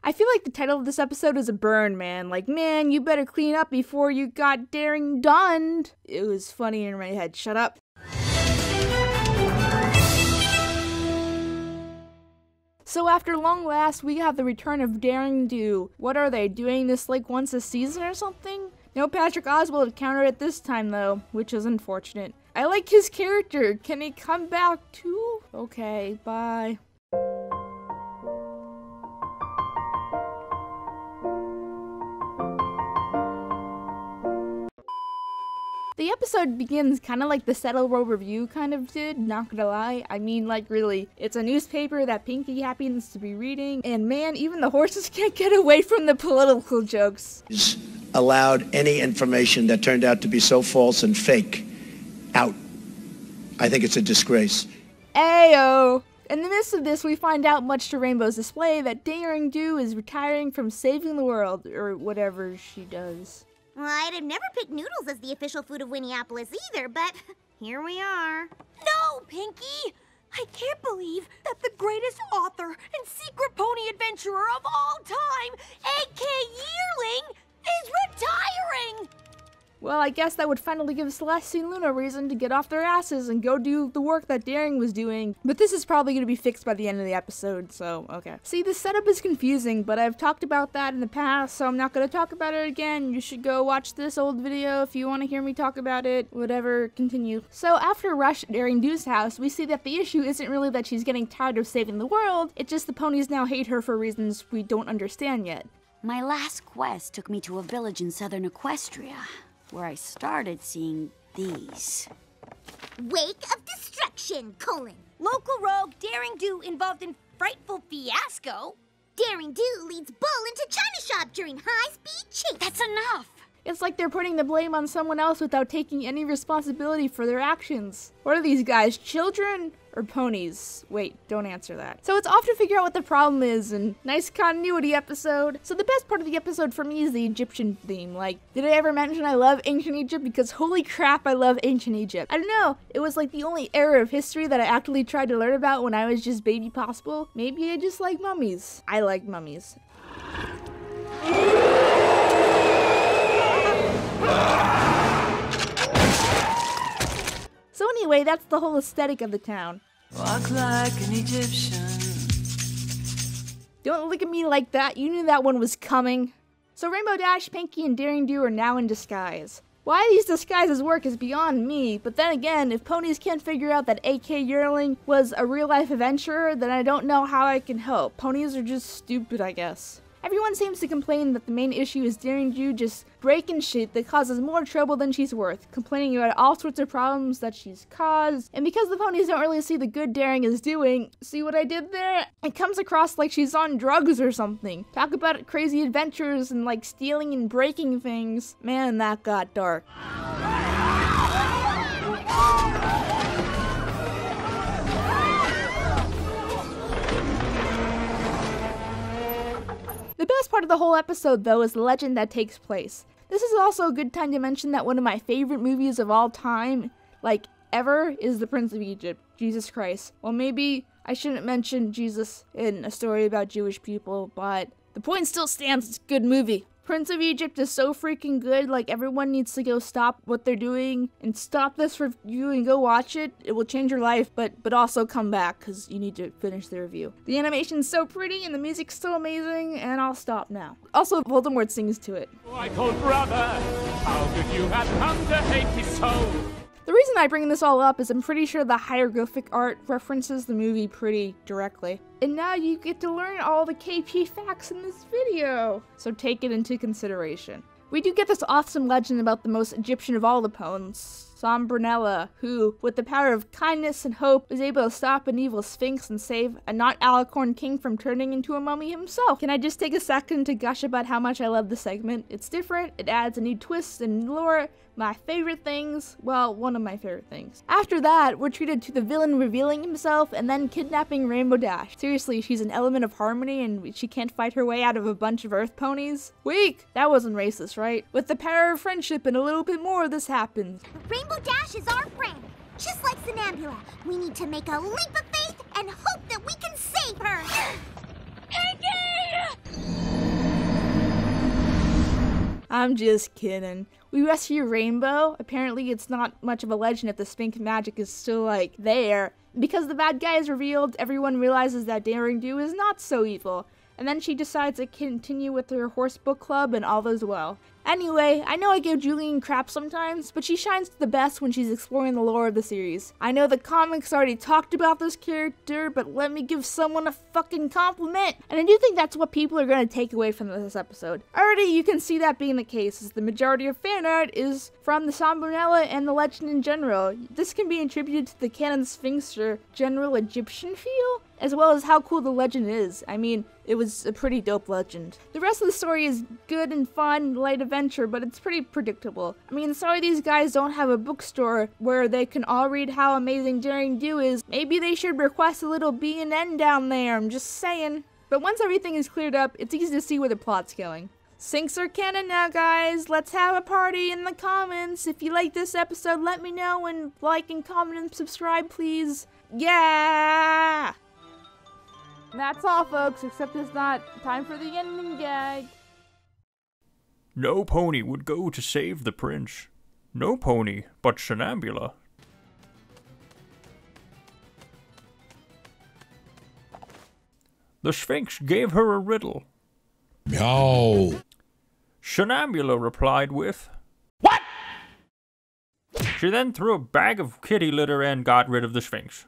I feel like the title of this episode is a burn, man. Like, man, you better clean up before you got daring done. It was funny in my head. Shut up. So after long last, we have the return of Daring Do. What are they, doing this like once a season or something? No Patrick Oswalt counter at this time though, which is unfortunate. I like his character. Can he come back too? Okay, bye. The episode begins kind of like the Settle Row Review kind of did, not gonna lie. I mean, like, really. It's a newspaper that Pinky happens to be reading, and man, even the horses can't get away from the political jokes. Allowed any information that turned out to be so false and fake out. I think it's a disgrace. Ayo! In the midst of this, we find out, much to Rainbow's display, that Daring Do is retiring from saving the world, or whatever she does. Well, I'd have never picked noodles as the official food of Winneapolis either, but here we are. No, Pinky! I can't believe that the greatest author and secret pony adventurer of all time, A.K. Yearling, is retiring! Well, I guess that would finally give Celeste and Luna a reason to get off their asses and go do the work that Daring was doing. But this is probably going to be fixed by the end of the episode, so okay. See, the setup is confusing, but I've talked about that in the past, so I'm not going to talk about it again. You should go watch this old video if you want to hear me talk about it. Whatever, continue. So after Rush at Daring Do's house, we see that the issue isn't really that she's getting tired of saving the world, it's just the ponies now hate her for reasons we don't understand yet. My last quest took me to a village in southern Equestria, where I started seeing these. Wake of Destruction, : Local rogue Daring Do involved in frightful fiasco. Daring Do leads Bull into China Shop during high-speed chase. That's enough! It's like they're putting the blame on someone else without taking any responsibility for their actions. What are these guys, children or ponies? Wait, don't answer that. So it's off to figure out what the problem is, and nice continuity episode. So the best part of the episode for me is the Egyptian theme. Like, did I ever mention I love ancient Egypt? Because holy crap, I love ancient Egypt. I don't know, it was like the only era of history that I actively tried to learn about when I was just baby possible. Maybe I just like mummies. I like mummies. So anyway, that's the whole aesthetic of the town. Walk like an Egyptian. Don't look at me like that, you knew that one was coming. So Rainbow Dash, Pinky, and Daring Do are now in disguise. Why these disguises work is beyond me, but then again, if ponies can't figure out that A.K. Yearling was a real-life adventurer, then I don't know how I can help. Ponies are just stupid, I guess. Everyone seems to complain that the main issue is Daring Do just breaking shit that causes more trouble than she's worth, complaining about all sorts of problems that she's caused, and because the ponies don't really see the good Daring is doing, see what I did there? It comes across like she's on drugs or something. Talk about crazy adventures and like stealing and breaking things. Man, that got dark. The best part of the whole episode, though, is the legend that takes place. This is also a good time to mention that one of my favorite movies of all time, like ever, is The Prince of Egypt, Jesus Christ. Well, maybe I shouldn't mention Jesus in a story about Jewish people, but the point still stands, it's a good movie. Prince of Egypt is so freaking good, like everyone needs to go stop what they're doing and stop this review and go watch it. It will change your life, but also come back because you need to finish the review. The animation's so pretty and the music's so amazing, and I'll stop now. Also, Voldemort sings to it. My cold brother, how could you have come to hate me so? The reason I bring this all up is I'm pretty sure the hieroglyphic art references the movie pretty directly. And now you get to learn all the KP facts in this video, so take it into consideration. We do get this awesome legend about the most Egyptian of all the ponies, Sombronella, who, with the power of kindness and hope, is able to stop an evil sphinx and save a not alicorn king from turning into a mummy himself. Can I just take a second to gush about how much I love this segment? It's different, it adds a new twist and lore, my favorite things, well, one of my favorite things. After that, we're treated to the villain revealing himself and then kidnapping Rainbow Dash. Seriously, she's an element of harmony and she can't fight her way out of a bunch of earth ponies? Weak! That wasn't racist, right? With the power of friendship and a little bit more, this happens. Rainbow Dash is our friend. Just like Sinambula, we need to make a leap of faith and hope that we can save her. Pinky! I'm just kidding. We rescue Rainbow. Apparently it's not much of a legend if the Sphinx magic is still, like, there. Because the bad guy is revealed, everyone realizes that Daring Do is not so evil. And then she decides to continue with her horse book club and all is well. Anyway, I know I give Julian crap sometimes, but she shines the best when she's exploring the lore of the series. I know the comics already talked about this character, but let me give someone a fucking compliment. And I do think that's what people are going to take away from this episode. Already you can see that being the case, as the majority of fan art is from the Sambonella and the legend in general. This can be attributed to the canon Sphinx or general Egyptian feel, as well as how cool the legend is. I mean, it was a pretty dope legend. The rest of the story is good and fun, light adventure, but it's pretty predictable. I mean, sorry these guys don't have a bookstore where they can all read how amazing Daring Do is. Maybe they should request a little B&N down there, I'm just saying. But once everything is cleared up, it's easy to see where the plot's going. Sinks are canon now, guys. Let's have a party in the comments. If you like this episode, let me know, and like and comment and subscribe, please. Yeah! That's all, folks, except it's not time for the ending gag. No pony would go to save the prince. No pony, but Shenambula. The Sphinx gave her a riddle. No. Shenambula replied with, "What?" She then threw a bag of kitty litter and got rid of the Sphinx.